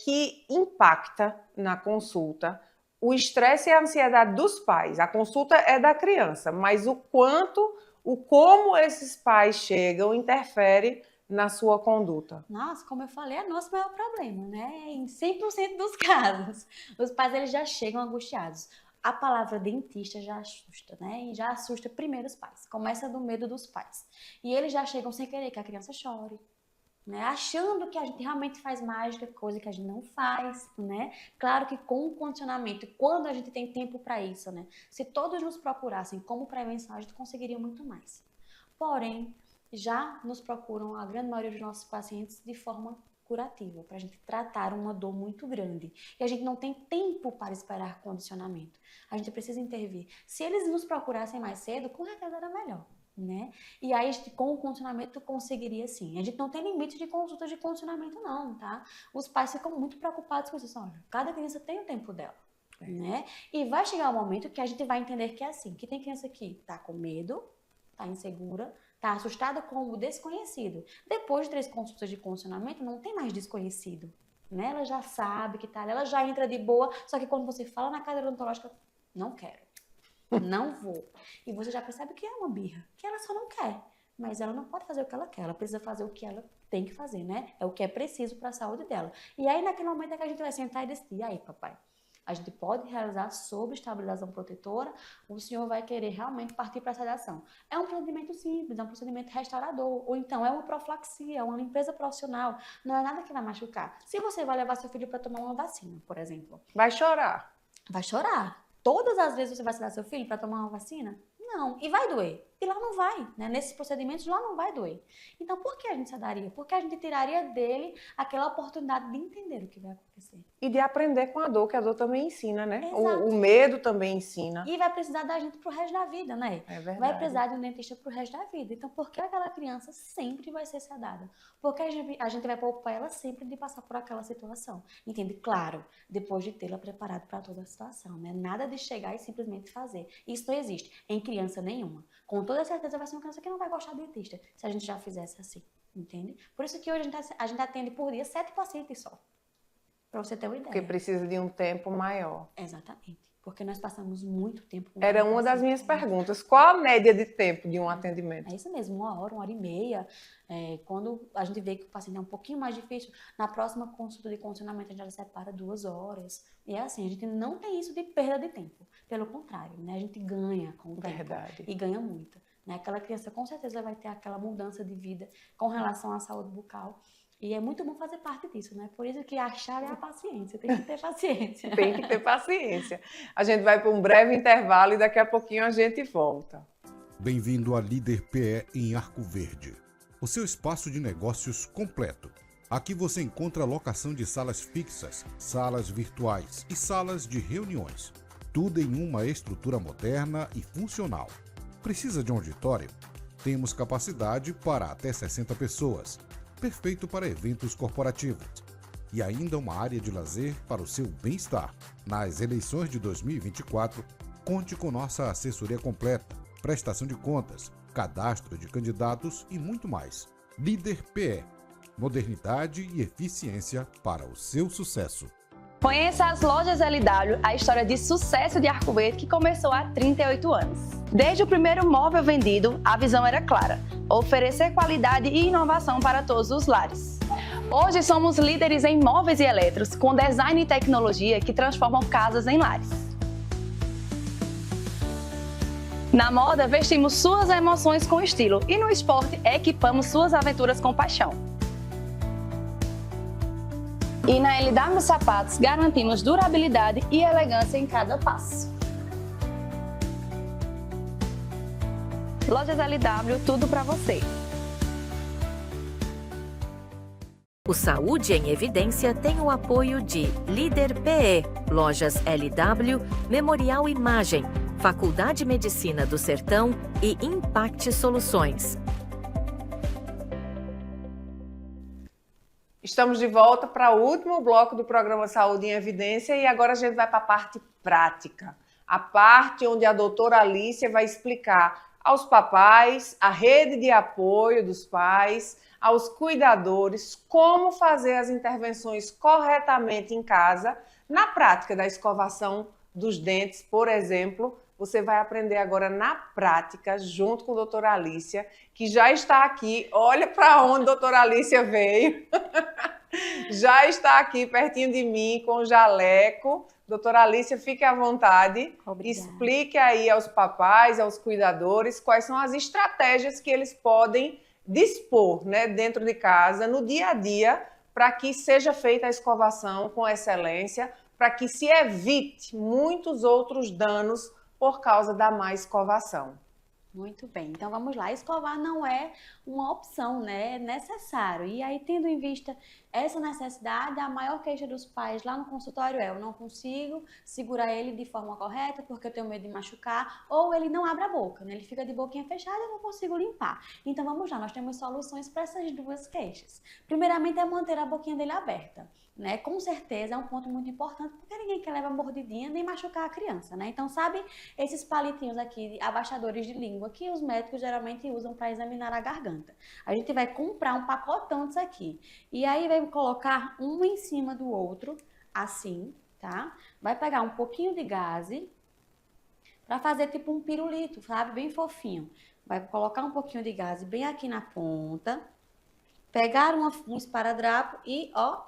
que impacta na consulta o estresse e a ansiedade dos pais. A consulta é da criança, mas como esses pais chegam interfere na sua conduta. Nossa, como eu falei, é nosso maior problema, né? Em 100% dos casos. Os pais, eles já chegam angustiados. A palavra dentista já assusta, né? E já assusta primeiro os pais. Começa do medo dos pais. E eles já chegam sem querer que a criança chore, né? Achando que a gente realmente faz mágica, coisa que a gente não faz, né? Claro que com o condicionamento, quando a gente tem tempo para isso, né? Se todos nos procurassem como prevenção, a gente conseguiria muito mais. Porém, já nos procuram a grande maioria dos nossos pacientes de forma curativa, para a gente tratar uma dor muito grande. E a gente não tem tempo para esperar condicionamento. A gente precisa intervir. Se eles nos procurassem mais cedo, com certeza era melhor, né? E aí, com o condicionamento, conseguiria sim. A gente não tem limite de consultas de condicionamento não, tá? Os pais ficam muito preocupados com isso. Olha, cada criança tem o tempo dela, né? E vai chegar um momento que a gente vai entender que é assim, que tem criança que tá com medo, tá insegura, tá assustada com o desconhecido. Depois de 3 consultas de condicionamento, não tem mais desconhecido, né? Ela já sabe que tá ali, ela já entra de boa, só que quando você fala na cadeira odontológica, não quero, não vou. E você já percebe que é uma birra, que ela só não quer. Mas ela não pode fazer o que ela quer, ela precisa fazer o que ela tem que fazer, né? É o que é preciso para a saúde dela. E aí, naquele momento é que a gente vai sentar e decidir, e aí, papai, a gente pode realizar sob estabilização protetora, o senhor vai querer realmente partir para a sedação. É um procedimento simples, é um procedimento restaurador, ou então é uma profilaxia, é uma limpeza profissional, não é nada que vai machucar. Se você vai levar seu filho para tomar uma vacina, por exemplo. Vai chorar. Vai chorar. Todas as vezes você vai sedar seu filho para tomar uma vacina? Não. E vai doer. E lá não vai, né? Nesses procedimentos lá não vai doer. Então, por que a gente sedaria? Porque a gente tiraria dele aquela oportunidade de entender o que vai acontecer. E de aprender com a dor, que a dor também ensina, né? Exato. O medo também ensina. E vai precisar da gente pro resto da vida, né? É verdade. Vai precisar de um dentista pro resto da vida. Então, por que aquela criança sempre vai ser sedada? Porque a gente vai poupar ela sempre de passar por aquela situação. Entende? Claro, depois de tê-la preparado para toda a situação, né? Nada de chegar e simplesmente fazer. Isso não existe em criança nenhuma. Com toda certeza vai ser uma criança que não vai gostar do dentista, se a gente já fizesse assim, entende? Por isso que hoje a gente atende por dia 7 pacientes só. Para você ter uma ideia. Porque precisa de um tempo maior. Exatamente. Porque nós passamos muito tempo com Era uma das minhas perguntas. Qual a média de tempo de um atendimento? É isso mesmo, 1 hora e meia. Quando a gente vê que o paciente é um pouquinho mais difícil, na próxima consulta de condicionamento a gente já separa 2 horas. E é assim, a gente não tem isso de perda de tempo. Pelo contrário, né? A gente ganha com o tempo. Verdade. E ganha muito. Né? Aquela criança com certeza vai ter aquela mudança de vida com relação à saúde bucal. E é muito bom fazer parte disso, né? Por isso que a chave é a paciência, tem que ter paciência. Tem que ter paciência. A gente vai para um breve intervalo e daqui a pouquinho a gente volta. Bem-vindo à Líder PE em Arco Verde, o seu espaço de negócios completo. Aqui você encontra locação de salas fixas, salas virtuais e salas de reuniões. Tudo em uma estrutura moderna e funcional. Precisa de um auditório? Temos capacidade para até 60 pessoas. Perfeito para eventos corporativos. E ainda uma área de lazer para o seu bem-estar. Nas eleições de 2024, conte com nossa assessoria completa, prestação de contas, cadastro de candidatos e muito mais. Líder PE. Modernidade e eficiência para o seu sucesso. Conheça as lojas LW, a história de sucesso de Arco Verde que começou há 38 anos. Desde o primeiro móvel vendido, a visão era clara: oferecer qualidade e inovação para todos os lares. Hoje somos líderes em móveis e eletros, com design e tecnologia que transformam casas em lares. Na moda, vestimos suas emoções com estilo e no esporte, equipamos suas aventuras com paixão. E na LW Sapatos, garantimos durabilidade e elegância em cada passo. Lojas LW, tudo para você. O Saúde em Evidência tem o apoio de Líder PE, Lojas LW, Memorial Imagem, Faculdade de Medicina do Sertão e Impact Soluções. Estamos de volta para o último bloco do programa Saúde em Evidência e agora a gente vai para a parte prática. A parte onde a doutora Alícia vai explicar aos papais, à rede de apoio dos pais, aos cuidadores, como fazer as intervenções corretamente em casa, na prática da escovação dos dentes, por exemplo. Você vai aprender agora na prática, junto com a doutora Alícia, que já está aqui. Olha para onde a doutora Alícia veio. Já está aqui pertinho de mim com o jaleco. Doutora Alícia, fique à vontade. Obrigada. Explique aí aos papais, aos cuidadores, quais são as estratégias que eles podem dispor, né, dentro de casa, no dia a dia, para que seja feita a escovação com excelência, para que se evite muitos outros danos por causa da má escovação. Muito bem, então vamos lá. Escovar não é uma opção, né? É necessário. E aí, tendo em vista essa necessidade, a maior queixa dos pais lá no consultório é: eu não consigo segurar ele de forma correta porque eu tenho medo de machucar, ou ele não abre a boca, né? Ele fica de boquinha fechada e eu não consigo limpar. Então vamos lá, nós temos soluções para essas duas queixas. Primeiramente é manter a boquinha dele aberta, né? Com certeza é um ponto muito importante, porque ninguém quer levar mordidinha nem machucar a criança, né? Então, sabe esses palitinhos aqui, abaixadores de língua, que os médicos geralmente usam para examinar a garganta? A gente vai comprar um pacotão disso aqui. E aí vai colocar um em cima do outro, assim, tá? Vai pegar um pouquinho de gaze para fazer tipo um pirulito, sabe? Bem fofinho. Vai colocar um pouquinho de gaze bem aqui na ponta, pegar um esparadrapo e, ó,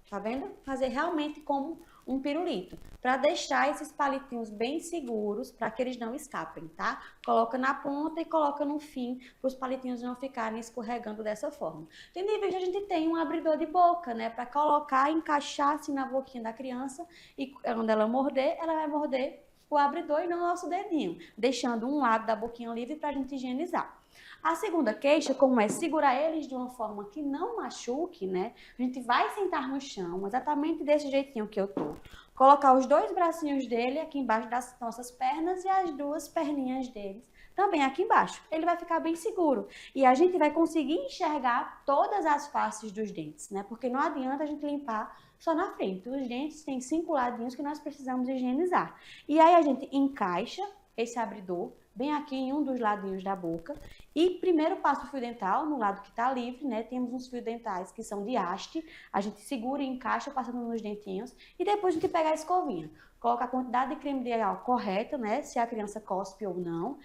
tá vendo? Fazer realmente como um pirulito, para deixar esses palitinhos bem seguros, para que eles não escapem, tá? Coloca na ponta e coloca no fim, para os palitinhos não ficarem escorregando dessa forma. Tendo em vista, a gente tem um abridor de boca, né? Para colocar, encaixar assim na boquinha da criança, e quando ela morder, ela vai morder o abridor e não o nosso dedinho, deixando um lado da boquinha livre para a gente higienizar. A segunda queixa, como é segurar eles de uma forma que não machuque, né? A gente vai sentar no chão, exatamente desse jeitinho que eu tô. Colocar os dois bracinhos dele aqui embaixo das nossas pernas e as duas perninhas deles também aqui embaixo. Ele vai ficar bem seguro. E a gente vai conseguir enxergar todas as faces dos dentes, né? Porque não adianta a gente limpar só na frente. Os dentes têm 5 ladinhos que nós precisamos higienizar. E aí a gente encaixa esse abridor bem aqui em um dos ladinhos da boca. E primeiro passa o fio dental no lado que está livre, né? Temos uns fios dentais que são de haste. A gente segura e encaixa passando nos dentinhos. E depois a gente pega a escovinha. Coloca a quantidade de creme dental correta, né? Se a criança cospe ou não.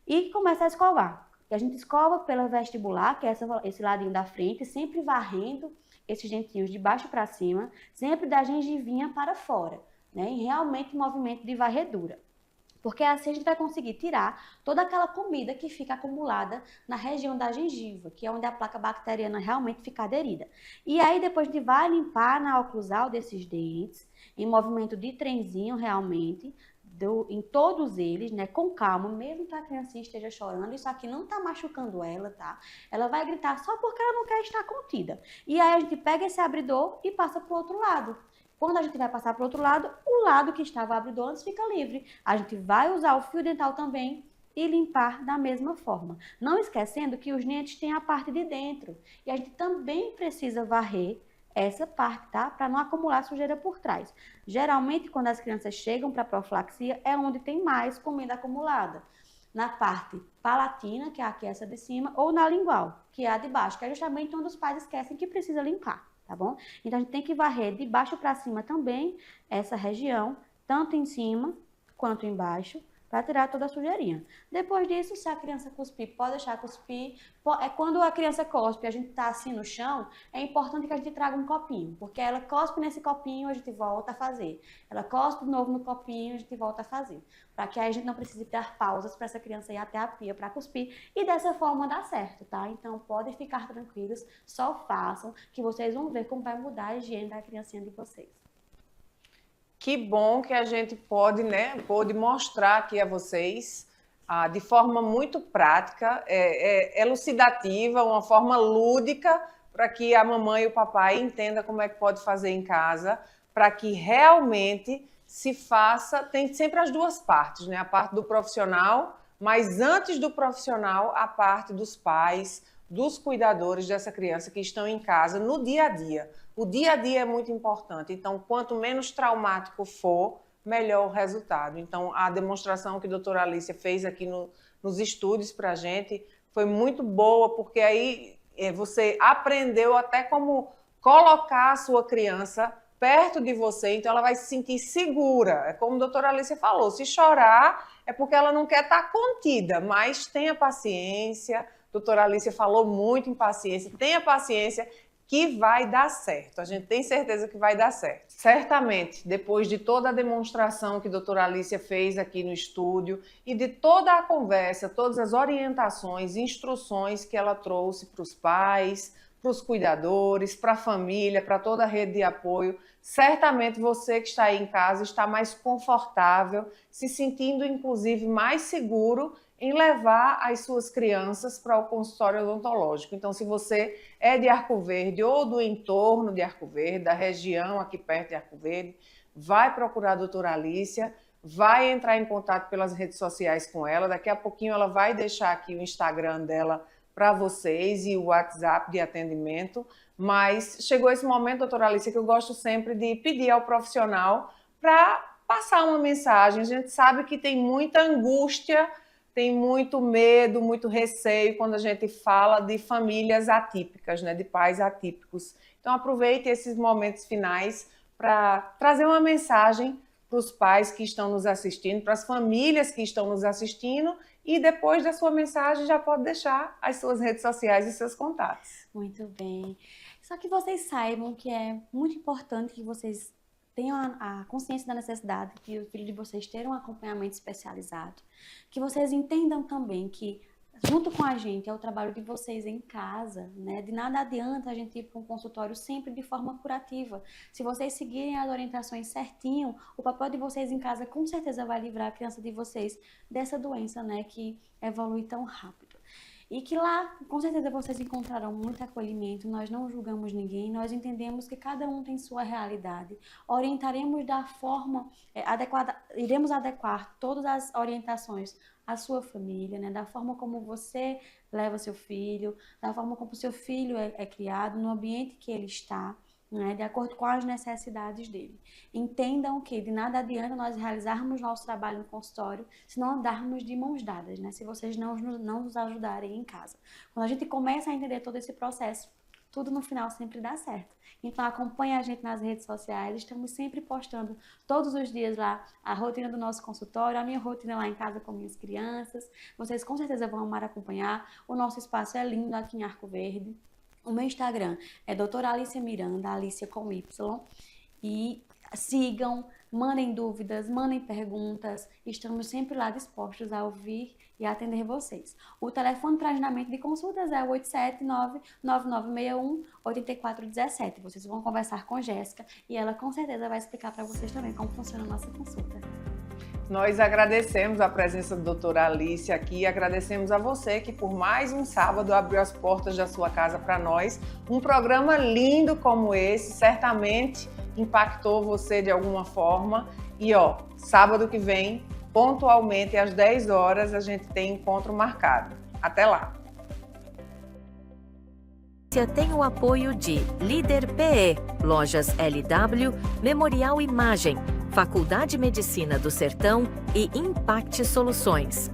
E começa a escovar. E a gente escova pela vestibular, que é esse ladinho da frente, sempre varrendo esses dentinhos de baixo para cima, sempre da gengivinha para fora, né? E realmente movimento de varredura. Porque assim a gente vai conseguir tirar toda aquela comida que fica acumulada na região da gengiva, que é onde a placa bacteriana realmente fica aderida. E aí depois a gente vai limpar na oclusal desses dentes, em movimento de trenzinho realmente, em todos eles, né, com calma, mesmo que a criancinha esteja chorando, isso aqui não tá machucando ela, tá? Ela vai gritar só porque ela não quer estar contida. E aí a gente pega esse abridor e passa pro outro lado. Quando a gente vai passar para o outro lado, o lado que estava abridor antes fica livre. A gente vai usar o fio dental também e limpar da mesma forma. Não esquecendo que os dentes têm a parte de dentro. E a gente também precisa varrer essa parte, tá? Para não acumular sujeira por trás. Geralmente, quando as crianças chegam para a profilaxia, é onde tem mais comida acumulada. Na parte palatina, que é aqui essa de cima, ou na lingual, que é a de baixo, que é justamente onde os pais esquecem que precisa limpar. Tá bom? Então, a gente tem que varrer de baixo para cima também essa região, tanto em cima quanto embaixo, para tirar toda a sujeirinha. Depois disso, se a criança cuspir, pode deixar cuspir. Quando a criança cospe e a gente tá assim no chão, é importante que a gente traga um copinho, porque ela cospe nesse copinho, a gente volta a fazer. Ela cospe de novo no copinho, a gente volta a fazer. Para que aí a gente não precise dar pausas para essa criança ir até a pia para cuspir. E dessa forma dá certo, tá? Então, podem ficar tranquilos, só façam, que vocês vão ver como vai mudar a higiene da criancinha de vocês. Que bom que a gente pode mostrar aqui a vocês, de forma muito prática, elucidativa, uma forma lúdica, para que a mamãe e o papai entendam como é que pode fazer em casa, para que realmente se faça, tem sempre as duas partes, né? A parte do profissional, mas antes do profissional, a parte dos pais, dos cuidadores dessa criança que estão em casa no dia a dia. O dia a dia é muito importante, então quanto menos traumático for, melhor o resultado. Então a demonstração que a doutora Alícia fez aqui nos estúdios para a gente foi muito boa, porque aí você aprendeu até como colocar a sua criança perto de você, então ela vai se sentir segura. É como a doutora Alícia falou, se chorar é porque ela não quer estar contida, mas tenha paciência. A doutora Alícia falou muito em paciência, tenha paciência que vai dar certo. A gente tem certeza que vai dar certo. Certamente, depois de toda a demonstração que a doutora Alícia fez aqui no estúdio e de toda a conversa, todas as orientações, instruções que ela trouxe para os pais, para os cuidadores, para a família, para toda a rede de apoio, certamente você que está aí em casa está mais confortável, se sentindo inclusive mais seguro em levar as suas crianças para o consultório odontológico. Então, se você é de Arco Verde ou do entorno de Arco Verde, da região aqui perto de Arco Verde, vai procurar a doutora Alícia, vai entrar em contato pelas redes sociais com ela. Daqui a pouquinho ela vai deixar aqui o Instagram dela para vocês e o WhatsApp de atendimento, mas chegou esse momento, doutora Alícia, que eu gosto sempre de pedir ao profissional para passar uma mensagem. A gente sabe que tem muita angústia, tem muito medo, muito receio quando a gente fala de famílias atípicas, né, de pais atípicos. Então aproveite esses momentos finais para trazer uma mensagem para os pais que estão nos assistindo, para as famílias que estão nos assistindo, e depois da sua mensagem já pode deixar as suas redes sociais e seus contatos. Muito bem. Só que vocês saibam que é muito importante que vocês tenham a consciência da necessidade que o filho de vocês ter um acompanhamento especializado, que vocês entendam também que junto com a gente é o trabalho de vocês em casa, né? De nada adianta a gente ir para um consultório sempre de forma curativa. Se vocês seguirem as orientações certinho, o papel de vocês em casa com certeza vai livrar a criança de vocês dessa doença, né? Que evolui tão rápido. E que lá, com certeza, vocês encontrarão muito acolhimento, nós não julgamos ninguém, nós entendemos que cada um tem sua realidade. Orientaremos da forma adequada, iremos adequar todas as orientações à sua família, né? Da forma como você leva seu filho, da forma como seu filho é criado, no ambiente que ele está, né, de acordo com as necessidades dele. Entendam que de nada adianta nós realizarmos nosso trabalho no consultório se não andarmos de mãos dadas, né, se vocês não nos ajudarem em casa. Quando a gente começa a entender todo esse processo, tudo no final sempre dá certo. Então acompanhe a gente nas redes sociais, estamos sempre postando todos os dias lá a rotina do nosso consultório, a minha rotina lá em casa com minhas crianças. Vocês com certeza vão amar acompanhar. O nosso espaço é lindo aqui em Arco Verde. O meu Instagram é doutora Alícia Miranda, Alícia com Y, e sigam, mandem dúvidas, mandem perguntas, estamos sempre lá dispostos a ouvir e a atender vocês. O telefone para agendamento de consultas é o 879-9961-8417. Vocês vão conversar com Jéssica e ela com certeza vai explicar para vocês também como funciona a nossa consulta. Nós agradecemos a presença da doutora Alícia aqui e agradecemos a você que por mais um sábado abriu as portas da sua casa para nós. Um programa lindo como esse, certamente impactou você de alguma forma. E sábado que vem, pontualmente às 10 horas, a gente tem encontro marcado. Até lá! Tem o apoio de Líder PE, Lojas LW, Memorial Imagem, Faculdade de Medicina do Sertão e Impact Soluções.